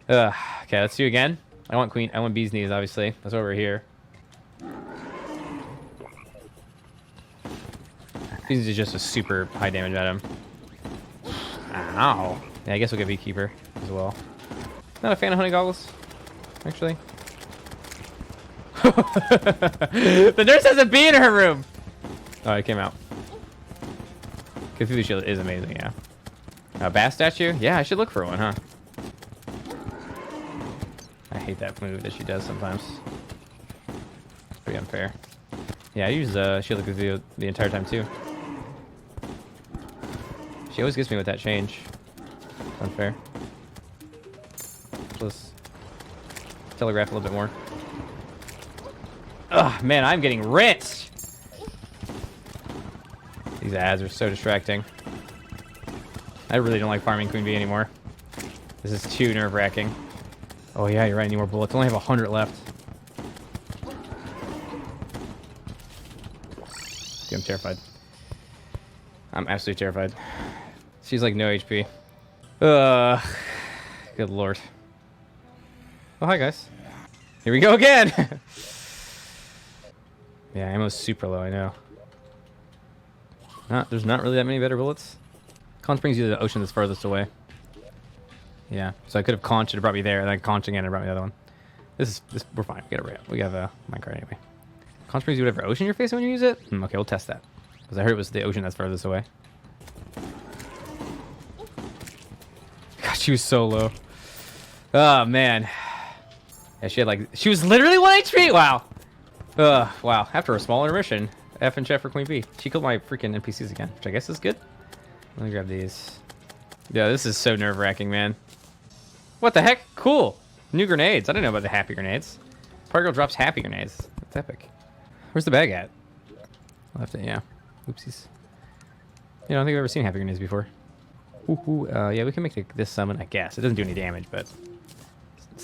Okay, let's do again. I want bee's knees, obviously. That's why we're here. Bee's knees is just a super high damage item. Ow. Yeah, I guess we'll get beekeeper as well. Not a fan of honey goggles, actually. The nurse has a bee in her room. Oh, it came out. Cthulhu shield is amazing, yeah. A bass statue? Yeah, I should look for one, huh? I hate that move that she does sometimes. It's pretty unfair. Yeah, I use Shield of Cthulhu the entire time too. She always gets me with that change. It's unfair. Let's telegraph a little bit more. Ugh, man, I'm getting rinsed! These ads are so distracting. I really don't like farming Queen Bee anymore. This is too nerve-wracking. Oh yeah, you're right, I need more bullets. I only have 100 left. Dude, I'm terrified. I'm absolutely terrified. She's like no HP. Good lord. Oh, hi guys. Here we go again! Yeah, ammo's super low, I know. There's not really that many better bullets. Conch brings you to the ocean that's farthest away. Yeah, so I could have conched and it brought me there, and then conch again and it brought me the other one. We're fine. We have a minecart anyway. Conch brings you whatever ocean you're facing when you use it? Okay, we'll test that. Because I heard it was the ocean that's farthest away. God, she was so low. Oh, man. Yeah, she was literally 1 HP! Wow. Wow. After a small intermission, F and chat for Queen Bee. She killed my freaking NPCs again, which I guess is good. Let me grab these. Yeah, this is so nerve-wracking, man. What the heck? Cool. New grenades. I didn't know about the happy grenades. Party Girl drops happy grenades. That's epic. Where's the bag at? Left it, yeah. Oopsies. Yeah, I don't think I've ever seen happy grenades before. Ooh, yeah, we can make this summon, I guess. It doesn't do any damage, but...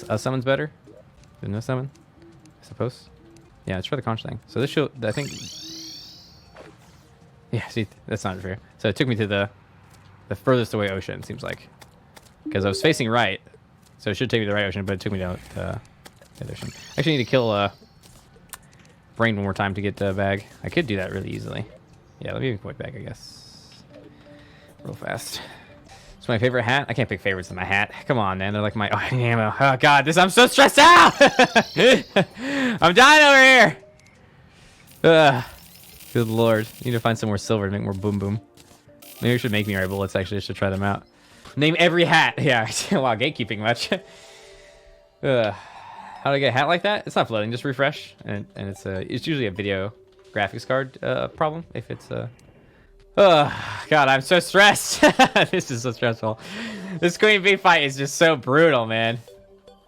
A summon's better than no summon, I suppose. Yeah, let's try the conch thing. So this should, I think... Yeah, see, that's not fair. So it took me to the furthest away ocean, it seems like. Because I was facing right, so it should take me to the right ocean, but it took me to the other ocean. I actually need to kill Brain one more time to get the bag. I could do that really easily. Yeah, let me avoid bag, I guess. Real fast. It's my favorite hat. I can't pick favorites in my hat. Come on, man. They're like my ammo. Oh, God. I'm so stressed out. I'm dying over here. Good lord. Need to find some more silver to make more boom boom. Maybe I should make me our bullets, actually. I should try them out. Name every hat. Yeah. Wow, gatekeeping much. How do I get a hat like that? It's not floating. Just refresh. And it's usually a video graphics card problem. If it's... Oh, God, I'm so stressed. This is so stressful. This Queen Bee fight is just so brutal, man.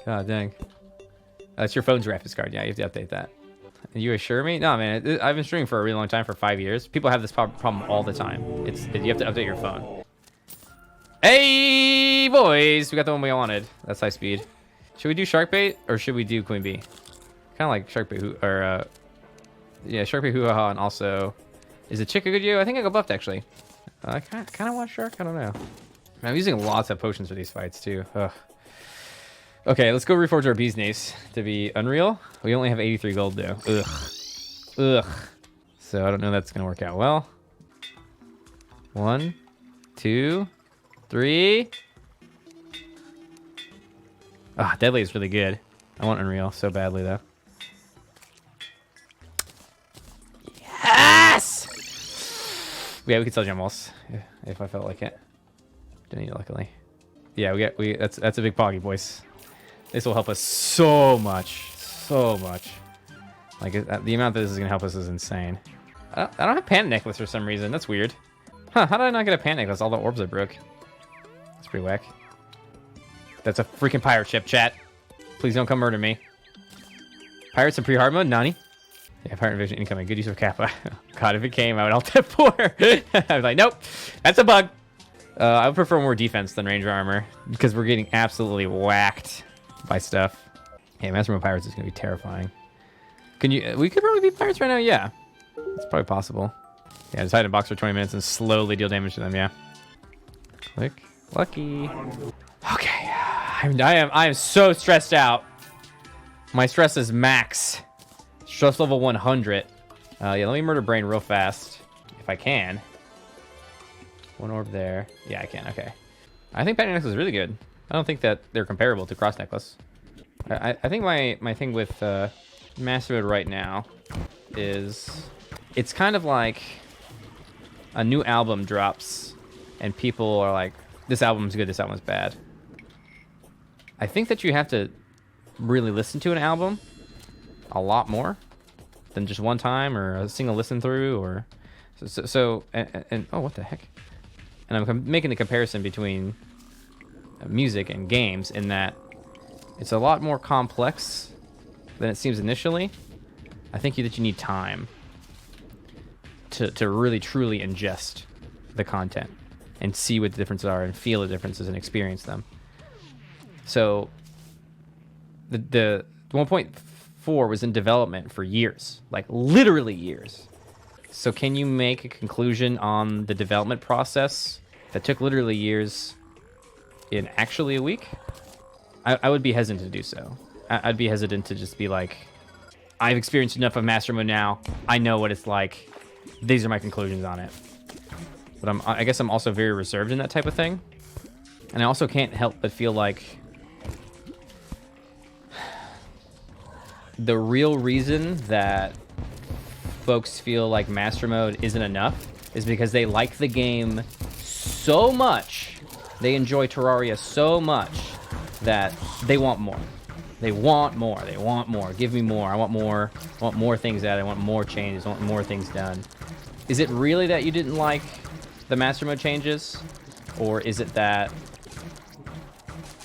God dang. It's your phone's graphics card. Yeah, you have to update that. You assure me? No, man. I've been streaming for a really long time, for 5 years. People have this problem all the time. You have to update your phone. Hey, boys. We got the one we wanted. That's high speed. Should we do shark bait or should we do Queen Bee? Kind of like shark bait. Yeah, shark bait hoo-ha-ha, and also... Is the chick a good yo? I think I go buffed, actually. I kind of want shark. I don't know. I'm using lots of potions for these fights, too. Ugh. Okay, let's go reforge our bee's knees to be unreal. We only have 83 gold, though. Ugh. Ugh. So I don't know that's going to work out well. 1, 2, 3. Ah, deadly is really good. I want unreal so badly, though. Yes! Yeah, we could sell gemballs if I felt like it. Didn't need it, luckily. Yeah, that's a big poggy, boys. This will help us so much, so much. Like the amount that this is gonna help us is insane. I don't have panic necklace for some reason. That's weird. Huh? How did I not get a panic necklace? All the orbs I broke. That's pretty whack. That's a freaking pirate ship, chat. Please don't come murder me. Pirates in pre-hard mode, Nani? Yeah, pirate invasion incoming. Good use of Kappa. God, if it came, I would alt F4. I was like, nope, that's a bug. I would prefer more defense than ranger armor because we're getting absolutely whacked by stuff. Yeah, Master Mode Pirates is gonna be terrifying. We could probably beat pirates right now. Yeah, it's probably possible. Yeah, just hide in a box for 20 minutes and slowly deal damage to them. Yeah. Click. Lucky. Okay. I am so stressed out. My stress is max. Stress level 100. Yeah, let me murder brain real fast if I can. One orb there. Yeah, I can. Okay. I think Pattern Necklace is really good. I don't think that they're comparable to Cross Necklace. I think my thing with Master Mode right now is it's kind of like a new album drops and people are like, this album's good, this album's bad. I think that you have to really listen to an album a lot more than just one time or a single listen through or and oh, what the heck. And I'm making the comparison between music and games in that it's a lot more complex than it seems initially. I think that you need time to really truly ingest the content and see what the differences are and feel the differences and experience them. So the 1.4 was in development for years, like literally years. So can you make a conclusion on the development process that took literally years in actually a week? I would be hesitant to do so. I'd be hesitant to just be like, I've experienced enough of Master Mode now. I know what it's like. These are my conclusions on it. But I guess I'm also very reserved in that type of thing. And I also can't help but feel like the real reason that folks feel like Master Mode isn't enough is because they like the game so much, they enjoy Terraria so much that they want more. They want more. They want more. Give me more. I want more. I want more things added. I want more changes. I want more things done. Is it really that you didn't like the Master Mode changes? Or is it that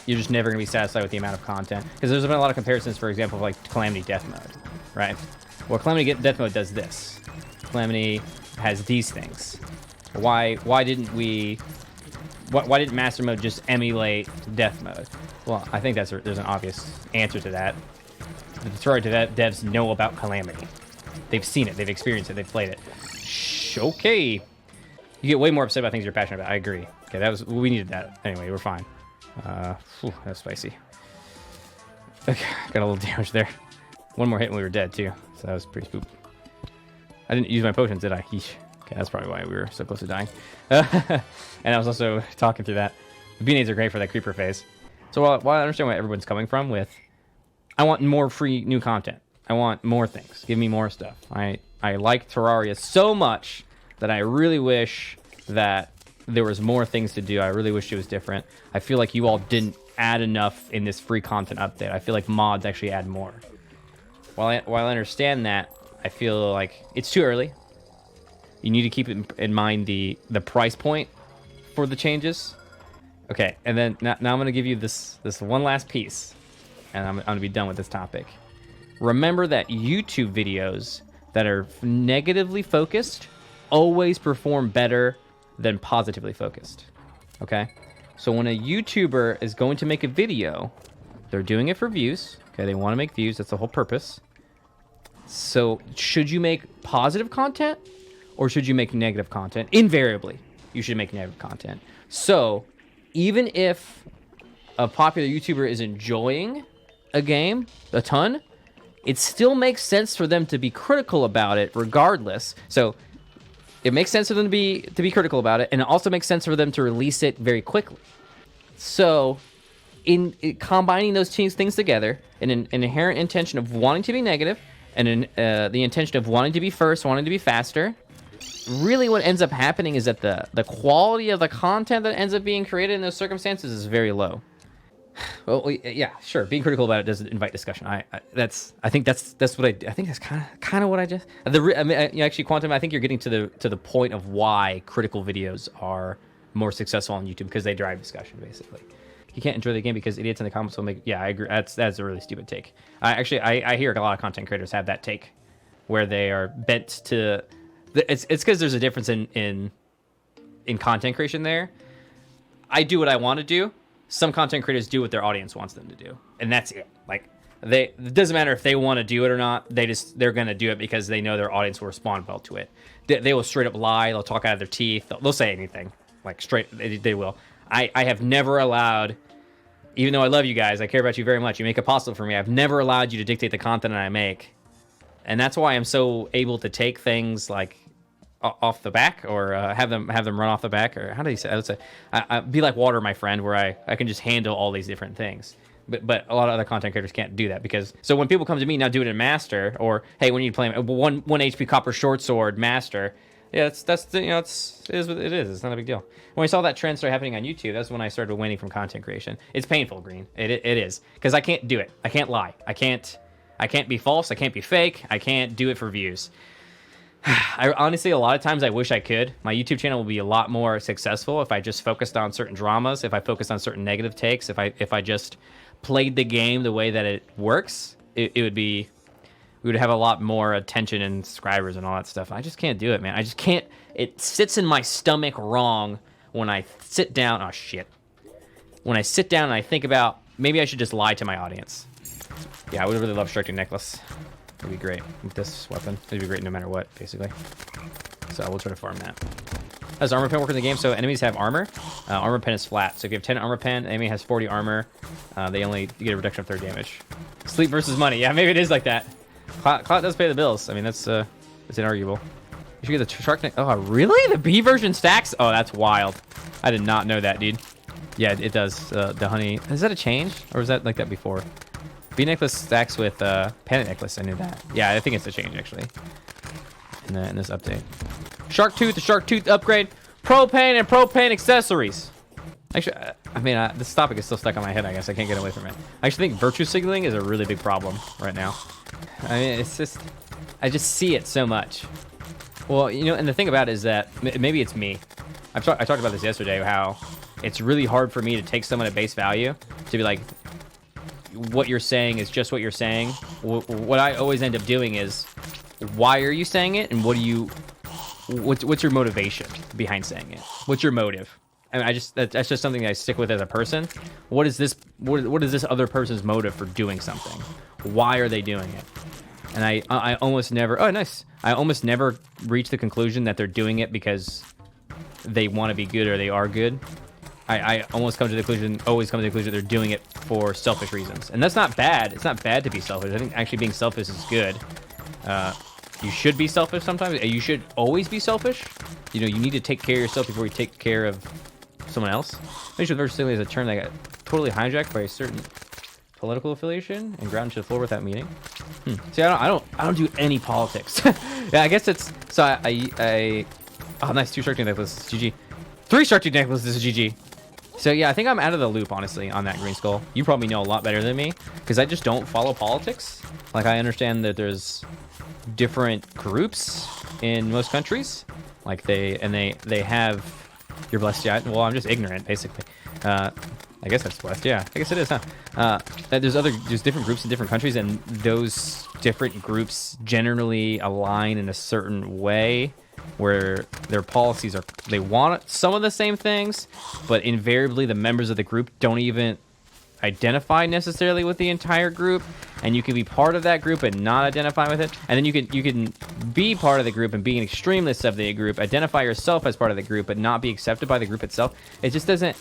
you're just never going to be satisfied with the amount of content? Because there's been a lot of comparisons, for example, of like Calamity Death Mode, right? Well, Calamity Death Mode does this. Calamity has these things. Why didn't Master Mode just emulate Death Mode? Well, I think there's an obvious answer to that. The Terraria devs know about Calamity. They've seen it, they've experienced it, they've played it. Okay. You get way more upset about things you're passionate about. I agree. Okay, we needed that. Anyway, we're fine. That's spicy. Okay, got a little damage there. One more hit and we were dead too. So that was pretty spook. I didn't use my potions, did I? Yeesh. Okay, that's probably why we were so close to dying. And I was also talking through that. The B-nades are great for that creeper phase. So while I understand where everyone's coming from with, I want more free new content. I want more things. Give me more stuff. I like Terraria so much that I really wish that there was more things to do. I really wish it was different. I feel like you all didn't add enough in this free content update. I feel like mods actually add more. While I understand that, I feel like it's too early. You need to keep in mind the price point for the changes. Okay, and then now I'm going to give you this one last piece, and I'm going to be done with this topic. Remember that YouTube videos that are negatively focused always perform better than positively focused. Okay? So when a YouTuber is going to make a video, they're doing it for views. Okay, they want to make views. That's the whole purpose. So should you make positive content or should you make negative content? Invariably, you should make negative content. So even if a popular YouTuber is enjoying a game a ton, it still makes sense for them to be critical about it regardless. So it makes sense for them to be critical about it, and it also makes sense for them to release it very quickly. So in combining those two things together, an inherent intention of wanting to be negative and the intention of wanting to be first, wanting to be faster, really what ends up happening is that the quality of the content that ends up being created in those circumstances is very low. Well, yeah, sure. Being critical about it doesn't invite discussion. I think that's kind of what I just. Actually, Quantum. I think you're getting to the point of why critical videos are more successful on YouTube because they drive discussion. Basically, you can't enjoy the game because idiots in the comments will make. Yeah, I agree. That's a really stupid take. I hear a lot of content creators have that take, where they are bent to. It's because there's a difference in content creation there. I do what I want to do. Some content creators do what their audience wants them to do, and that's it. Like, it doesn't matter if they want to do it or not. They're going to do it because they know their audience will respond well to it. They will straight up lie. They'll talk out of their teeth. They'll say anything, like straight. They will. I have never allowed, even though I love you guys, I care about you very much. You make it possible for me. I've never allowed you to dictate the content I make, and that's why I'm so able to take things like off the back, or have them run off the back, or how do you say? I would say, I be like water, my friend, where I can just handle all these different things. But a lot of other content creators can't do that, because so when people come to me now, do it in master, or hey, when you play one HP copper short sword master, yeah, that's it is what it is. It's not a big deal. When I saw that trend start happening on YouTube, that's when I started winning from content creation. It's painful, Green. It is, because I can't do it. I can't lie. I can't be false. I can't be fake. I can't do it for views. I honestly, a lot of times I wish I could. My YouTube channel will be a lot more successful if I just focused on certain dramas, if I focused on certain negative takes, if I just played the game the way that it works. It would be, we would have a lot more attention and subscribers and all that stuff. I just can't do it, man. I just can't. It sits in my stomach wrong when I sit down. Oh shit. When I sit down and I think about, maybe I should just lie to my audience. Yeah, I would really love Striking Necklace. It'd be great with this weapon. It'd be great no matter what, basically. So we'll try to farm that. How does armor pen work in the game? So enemies have armor. Armor pen is flat. So if you have 10 armor pen, the enemy has 40 armor. They only get a reduction of 3 damage. Sleep versus money. Yeah, maybe it is like that. Clout does pay the bills. I mean, that's inarguable. You should get the shark neck. Oh, really? The B version stacks? Oh, that's wild. I did not know that, dude. Yeah, it does. The honey. Is that a change? Or was that like that before? B necklace stacks with panic necklace. I knew that. Yeah, I think it's a change, actually. In this update. Shark tooth, the shark tooth upgrade. Propane and propane accessories. Actually, I mean, this topic is still stuck on my head, I guess. I can't get away from it. I actually think virtue signaling is a really big problem right now. I mean, it's just, I just see it so much. Well, you know, and the thing about it is that maybe it's me. I talked about this yesterday, how it's really hard for me to take someone at base value, to be like, what you're saying is just what you're saying. What I always end up doing is, why are you saying it, and what's your motivation behind saying it? What's your motive? I mean, that's just something that I stick with as a person. What is this other person's motive for doing something? Why are they doing it? And I almost never, oh nice, I almost never reach the conclusion that they're doing it because they want to be good or they are good. I almost come to the conclusion, always come to the conclusion they're doing it for selfish reasons. And that's not bad. It's not bad to be selfish. I think actually being selfish is good. You should be selfish sometimes. You should always be selfish. You know, you need to take care of yourself before you take care of someone else. Racial versatility is a term that got totally hijacked by a certain political affiliation and ground to the floor without meaning. See, I don't do any politics. Yeah, I guess it's so. Oh, nice, 2 shark tooth necklaces, GG. 3 shark tooth necklaces, GG. So yeah, I think I'm out of the loop, honestly, on that Green Skull. You probably know a lot better than me, because I just don't follow politics. Like, I understand that there's different groups in most countries. Like, they have... You're blessed, yeah. Well, I'm just ignorant, basically. I guess that's blessed, yeah. I guess it is, huh? There's different groups in different countries, and those different groups generally align in a certain way, where their policies are, they want some of the same things, but invariably the members of the group don't even identify necessarily with the entire group, and you can be part of that group and not identify with it, and then you can be part of the group and be an extremist of the group, identify yourself as part of the group, but not be accepted by the group itself. It just doesn't.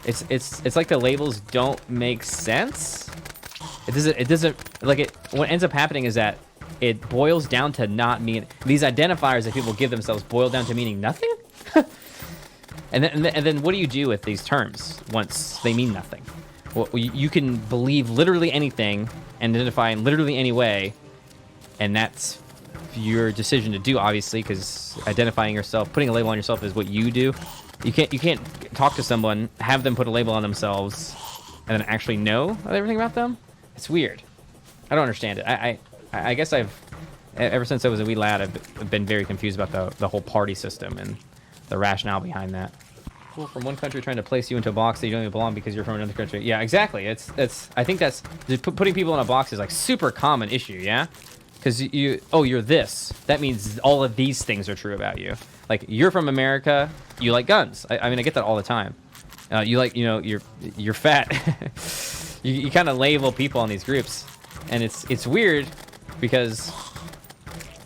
It's like the labels don't make sense. It doesn't like it. What ends up happening is that it boils down to not mean, these identifiers that people give themselves boil down to meaning nothing. and then what do you do with these terms once they mean nothing? Well, you can believe literally anything and identify in literally any way, and that's your decision to do, obviously, because identifying yourself, putting a label on yourself is what you do. You can't talk to someone, have them put a label on themselves, and then actually know everything about them. It's weird. I don't understand it. I guess ever since I was a wee lad, I've been very confused about the whole party system and the rationale behind that. People from one country trying to place you into a box that you don't even belong because you're from another country. Yeah, exactly. I think that's putting people in a box is like super common issue. Yeah, because you're this. That means all of these things are true about you. Like, you're from America, you like guns. I mean, I get that all the time. You like, you're fat. you kind of label people in these groups. And it's weird because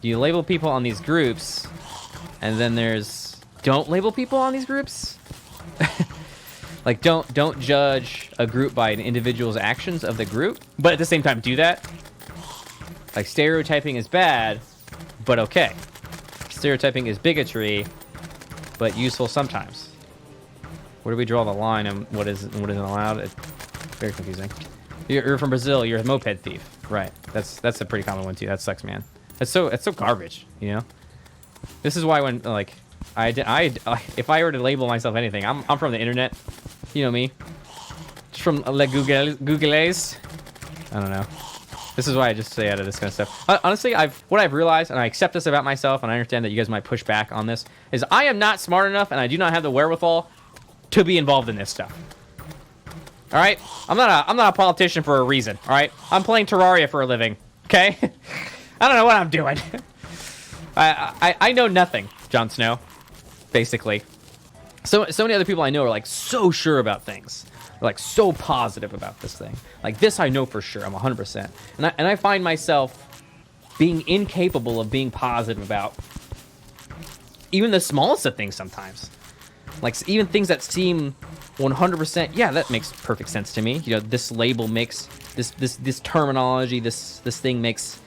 you label people on these groups, and then there's don't label people on these groups. Like don't judge a group by an individual's actions of the group, but at the same time do that. Like stereotyping is bad, but okay. Stereotyping is bigotry, but useful sometimes. Where do we draw the line and what isn't allowed? It's very confusing. You're from Brazil. You're a moped thief, right? That's a pretty common one too. That sucks, man. It's so garbage, you know. This is why when like if I were to label myself anything, I'm from the internet. You know me. Just from Google's. I don't know. This is why I just stay out of this kind of stuff. Honestly, what I've realized, and I accept this about myself, and I understand that you guys might push back on this, is I am not smart enough, and I do not have the wherewithal to be involved in this stuff. All right, I'm not a politician for a reason. All right, I'm playing Terraria for a living. Okay, I don't know what I'm doing. I know nothing, Jon Snow. Basically, so many other people I know are like so sure about things. They're like so positive about this thing. Like this, I know for sure. I'm 100%. And I find myself being incapable of being positive about even the smallest of things sometimes. Like even things that seem 100%. Yeah, that makes perfect sense to me. You know, this label makes this terminology. This thing makes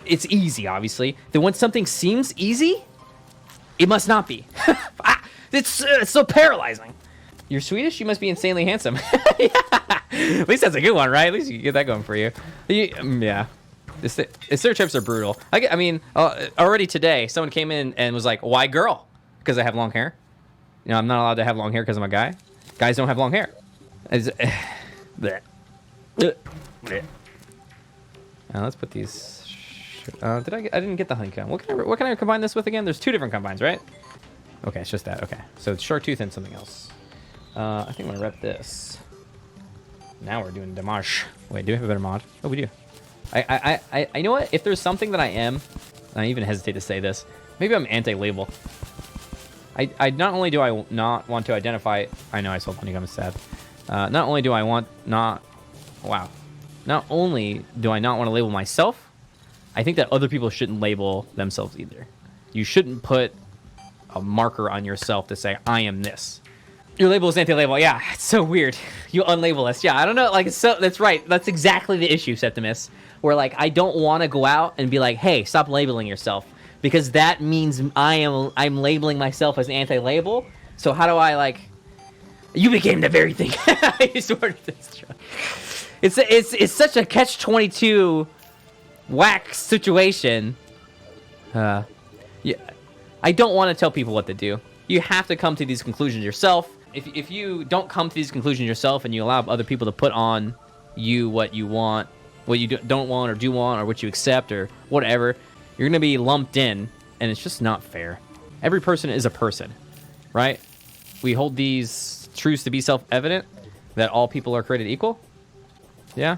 it's easy. Obviously, then when something seems easy, it must not be. It's so paralyzing. You're Swedish? You must be insanely handsome. Yeah. At least that's a good one, right? At least you can get that going for you. Yeah. The search trips are brutal. I mean, already today, someone came in and was like, why girl? Because I have long hair. You know, I'm not allowed to have long hair because I'm a guy. Guys don't have long hair. Let's put these... I didn't get the honeycomb. What can I combine this with again? There's 2 different combines, right? Okay, it's just that. Okay, so it's Shark Tooth and something else. I think I'm gonna rep this. Now we're doing damage. Wait, do we have a better mod? Oh, we do. I you know what? If there's something that I am, and I even hesitate to say this, maybe I'm anti-label. I not only do I not want to identify. I know I sold honeycomb. It's sad. Not only do I want not. Wow. Not only do I not want to label myself, I think that other people shouldn't label themselves either. You shouldn't put a marker on yourself to say I am this. Your label is anti-label. Yeah, it's so weird. You unlabel us. Yeah, I don't know. Like, so that's right. That's exactly the issue, Septimus. Where like I don't want to go out and be like, hey, stop labeling yourself, because that means I'm labeling myself as anti-label. So how do I like? You became the very thing. I swear to this. It's such a catch-22 whack situation. Yeah, I don't want to tell people what to do. You have to come to these conclusions yourself. If you don't come to these conclusions yourself and you allow other people to put on you what you want, what you don't want or do want, or what you accept or whatever, you're going to be lumped in, and it's just not fair. Every person is a person, right? We hold these truths to be self-evident, that all people are created equal. Yeah?